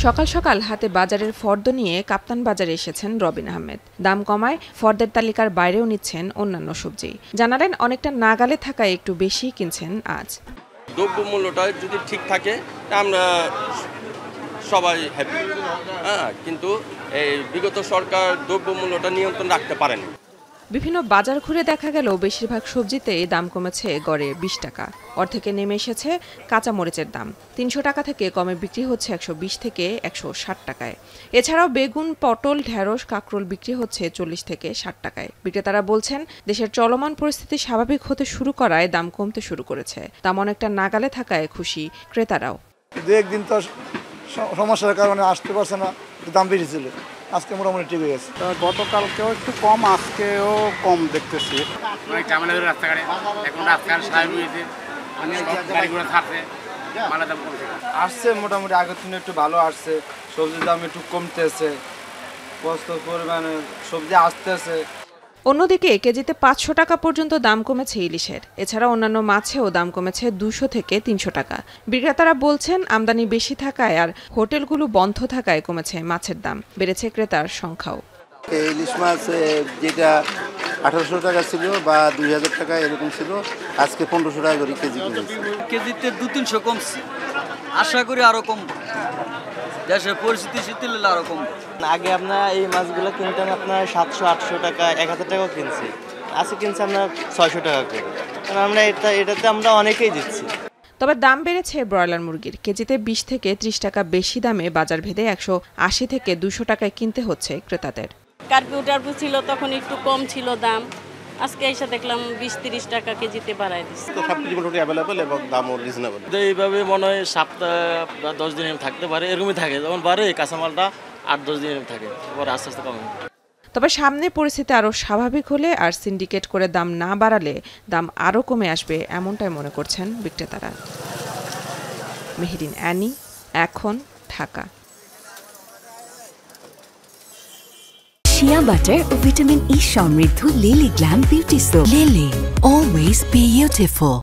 সকাল সকাল হাতে বাজারের ফর্দ নিয়ে কাপ্তান বাজারে এসেছেন রবিন আহমেদ। দাম কমায় ফর্দের তালিকার বাইরেও নিচ্ছেন অন্যান্য সবজি। জানালেন অনেকটা নাগালে থাকায় একটু বেশি কিনছেন আজ। দ্রব্যমূল্যটা যদি ঠিক থাকে আমরা সবাই হ্যাপি, কিন্তু এই বিগত সরকার দ্রব্যমূল্যটা নিয়ন্ত্রণ রাখতে পারেনি। বিভিন্ন বাজার ঘুরে দেখা গেল বেশিরভাগ সবজিতেই দাম কমেছে গড়ে ২০ টাকা। অর্ধেকে নেমে এসেছে কাঁচামরিচের দাম। ৩০০ টাকা থেকে কমে বিক্রি হচ্ছে ১২০ থেকে ১৬০ টাকায়। এছাড়াও বেগুন, পটল, ঢেঁড়স, কাঁকরোল বিক্রি হচ্ছে ৪০ থেকে ৬০ টাকায়। বিক্রেতারা বলছেন দেশের চলমান পরিস্থিতি স্বাভাবিক হতে শুরু করায় দাম কমতে শুরু করেছে। দাম অনেকটা নাগালে থাকায় খুশি ক্রেতারাও। একদিন তো সমস্যার কারণে আসতে পারছে না, দাম বেড়েছিল। আজকে মোটামুটি ঠিক হয়ে গেছে। গতকালকেও একটু কম, আজকেও কম দেখতেছি। অনেক ঝামেলা ধরে রাস্তাঘাটে, এখন রাস্তাঘাট স্বাভাবিক হয়েছে, গাড়িগুলো থাকছে, মালের দাম কমছে। আসছে মোটামুটি আগের থেকে একটু ভালো আসছে, সবজির দাম একটু কমতেছে, প্রচুর পরিমাণে সবজি আসতেছে। অন্যদিকে কেজিতে ৫০০ টাকা পর্যন্ত দাম কমেছে ইলিশের। এছাড়া অন্যান্য মাছেও দাম কমেছে ২০০ থেকে ৩০০ টাকা। বিক্রেতারা বলছেন আমদানি বেশি থাকায় আর হোটেলগুলো বন্ধ থাকায় কমেছে মাছের দাম, বেড়েছে ক্রেতার সংখ্যাও। ইলিশ মাছ যেটা ১৮০০ টাকা ছিল বা ২০০০ টাকা এরকম ছিল, আজকে ১৫০০ টাকা করে কেজি কিনেছে। কেজিতে ২-৩০০ কমছে, আশা করি আরো কমবে। দেশের পরিস্থিতি শিথিল হলে আরো কমবে। আগে আপনার এই মাছগুলো কিনতাম আপনার ৭০০-৮০০ টাকা, ১০০০ টাকাও কিনছি। আজকে কিনছি আপনার ৬০০ টাকা করে। কারণ আমরা এটাতে আমরা অনেকেই দিচ্ছি। তবে দাম বেড়েছে ব্রয়লার মুরগির। কেজিতে ২০ থেকে ৩০ টাকা বেশি দামে বাজার ভেদে ১৮০ থেকে ২০০ টাকায় কিনতে হচ্ছে ক্রেতাদের। কার্পু ছিল তখন একটু কম ছিল দাম, আজকে এসে দেখলাম ২০-৩০ টাকা কেজিতে বাড়ায় দিচ্ছে। তো সবকিছু মোটামুটি অ্যাভেলেবল এবং দামও রিজনেবল। এইভাবে মনে হয় সপ্তাহ বা 10 দিন থাকতে পারে, এরকমই থাকে। যখন বাড়ে কাঁচামালটা ৮-১০ দিন থাকে, পরে আস্তে আস্তে কমে। তবে সামনে পরিস্থিতি আরও স্বাভাবিক হলে আর সিন্ডিকেট করে দাম না বাড়ালে দাম আরও কমে আসবে, এমনটাই মনে করছেন বিক্রেতারা। মেহেরিন অ্যানি, এখন, ঢাকা। শিয়া বাটার ও ভিটামিন ই সমৃদ্ধ lily glam beauty soap. Lily, always beautiful.